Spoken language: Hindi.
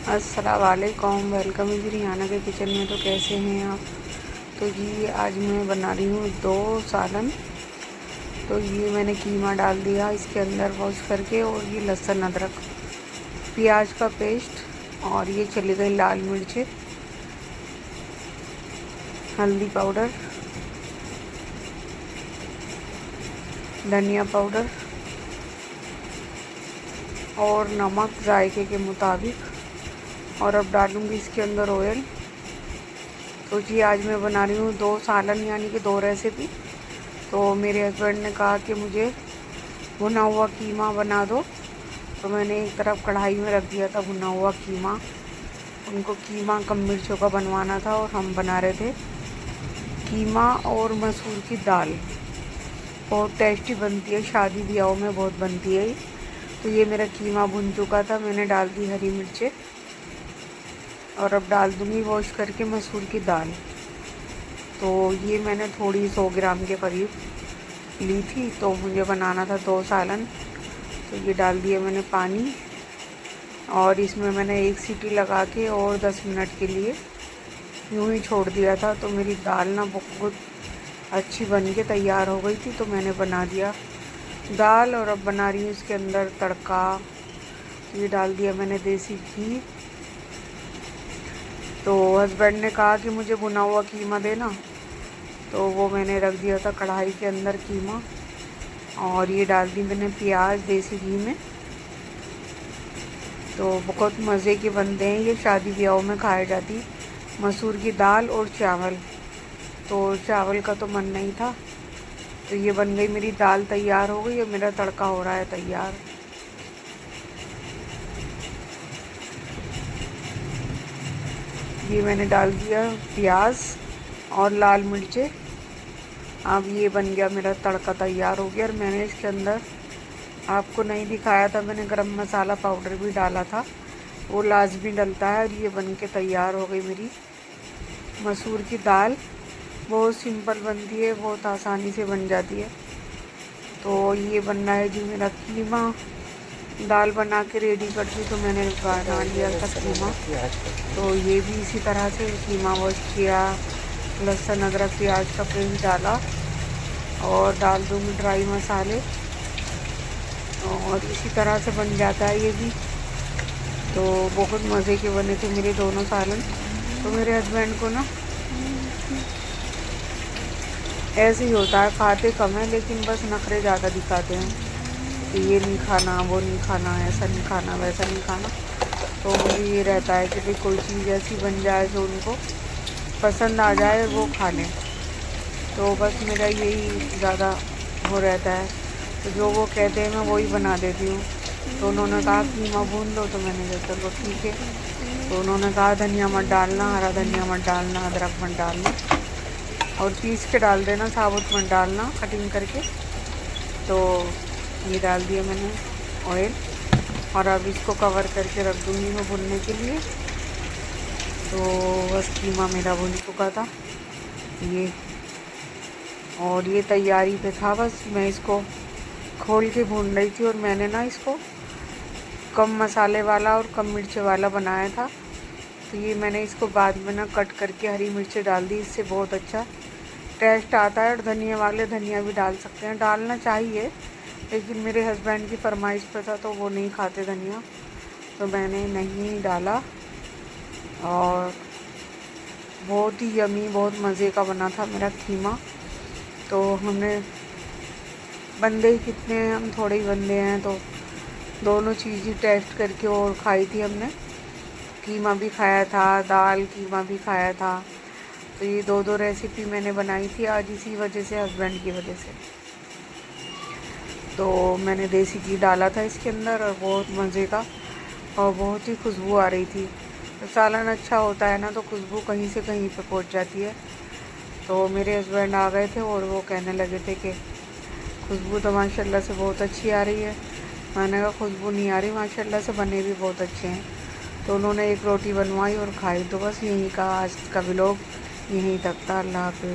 अस्सलाम वालेकुम, वेलकम जी रिहाना के किचन में। तो कैसे हैं आप? तो जी आज मैं बना रही हूँ 2 सालन। तो ये मैंने कीमा डाल दिया इसके अंदर वॉश करके, और ये लहसुन अदरक प्याज का पेस्ट, और ये चली गई लाल मिर्चें, हल्दी पाउडर, धनिया पाउडर और नमक जायके के मुताबिक। और अब डालूँगी इसके अंदर ऑयल। तो जी आज मैं बना रही हूँ 2 सालन, यानी कि 2 रेसिपी। तो मेरे हस्बैंड ने कहा कि मुझे भुना हुआ कीमा बना दो, तो मैंने एक तरफ कढ़ाई में रख दिया था भुना हुआ कीमा। उनको कीमा कम मिर्चों का बनवाना था, और हम बना रहे थे कीमा और मसूर की दाल। बहुत टेस्टी बनती है, शादी ब्याहों में बहुत बनती है। तो ये मेरा कीमा भुन चुका था, मैंने डाल दी हरी मिर्चें, और अब डाल दूँगी वॉश करके मसूर की दाल। तो ये मैंने थोड़ी 100 ग्राम के करीब ली थी, तो मुझे बनाना था 2 सालन। तो ये डाल दिया मैंने पानी, और इसमें मैंने 1 सीटी लगा के और 10 मिनट के लिए यूँ ही छोड़ दिया था। तो मेरी दाल ना बहुत अच्छी बन के तैयार हो गई थी। तो मैंने बना दिया दाल, और अब बना रही हूँ इसके अंदर तड़का। ये डाल दिया मैंने देसी घी। तो हस्बैंड ने कहा कि मुझे भुना हुआ कीमा देना, तो वो मैंने रख दिया था कढ़ाई के अंदर कीमा, और ये डाल दी मैंने प्याज देसी घी में। तो बहुत मज़े के बनते हैं ये, शादी ब्याहों में खाई जाती मसूर की दाल और चावल। तो चावल का तो मन नहीं था। तो ये बन गई मेरी दाल, तैयार हो गई, और मेरा तड़का हो रहा है तैयार। ये मैंने डाल दिया प्याज और लाल मिर्चें। अब ये बन गया मेरा तड़का, तैयार हो गया। और मैंने इसके अंदर आपको नहीं दिखाया था, मैंने गरम मसाला पाउडर भी डाला था, वो लाजमी डलता है। और ये बन के तैयार हो गई मेरी मसूर की दाल। बहुत सिंपल बनती है, बहुत आसानी से बन जाती है। तो ये बन रहा है जी मेरा कीमा। दाल बना के रेडी कर दी, तो मैंने बना लिया था कीमा। तो ये भी इसी तरह से कीमा वॉश किया, लहसुन अदरक प्याज का पेस्ट डाला, और डाल दूँगी ड्राई मसाले, और इसी तरह से बन जाता है ये भी। तो बहुत मज़े के बने थे मेरे दोनों सालन। तो मेरे हस्बैंड को ना ऐसे ही होता है, खाते कम है लेकिन बस नखरे ज़्यादा दिखाते हैं कि ये नहीं खाना, वो नहीं खाना, ऐसा नहीं खाना, वैसा नहीं खाना। तो मुझे ये रहता है कि भाई कोई चीज़ ऐसी बन जाए जो उनको पसंद आ जाए, वो खा लें। तो बस मेरा यही ज़्यादा हो रहता है। तो जो वो कहते हैं मैं वही बना देती हूँ। तो उन्होंने कहा कीमा भून दो, तो मैंने कहा चलो ठीक है। तो उन्होंने कहा धनिया मत डालना, हरा धनिया मत डालना, अदरक मत डालना, और पीस के डाल देना, साबुत मत डालना कटिंग करके। तो ये डाल दिया मैंने ऑयल, और अब इसको कवर करके रख दूँगी मैं भुनने के लिए। तो बस कीमा मेरा भुन चुका था ये, और ये तैयारी पे था। बस मैं इसको खोल के भून रही थी, और मैंने ना इसको कम मसाले वाला और कम मिर्चे वाला बनाया था। तो ये मैंने इसको बाद में ना कट करके हरी मिर्चें डाल दी, इससे बहुत अच्छा टेस्ट आता है। और धनिया वाले धनिया भी डाल सकते हैं, डालना चाहिए, लेकिन मेरे हस्बैंड की फरमाइश पे था तो वो नहीं खाते धनिया, तो मैंने नहीं डाला। और बहुत ही यमी, बहुत मज़े का बना था मेरा कीमा। तो हमने बंदे ही कितने हैं, हम थोड़े ही बंदे हैं, तो दोनों चीज़ ही टेस्ट करके और खाई थी हमने। कीमा भी खाया था, दाल कीमा भी खाया था। तो ये 2 रेसिपी मैंने बनाई थी आज, इसी वजह से, हस्बैंड की वजह से। तो मैंने देसी घी डाला था इसके अंदर, और बहुत मज़े का, और बहुत ही खुशबू आ रही थी। तो सालन अच्छा होता है ना, तो खुशबू कहीं से कहीं पे पहुंच जाती है। तो मेरे हस्बैंड आ गए थे, और वो कहने लगे थे कि खुशबू तो माशाल्लाह से बहुत अच्छी आ रही है। मैंने कहा खुशबू नहीं आ रही, माशाल्लाह से बने भी बहुत अच्छे हैं। तो उन्होंने एक रोटी बनवाई और खाई। तो बस यहीं का आज का व्लॉग यहीं तक था। अल्लाह हाफ़िज़।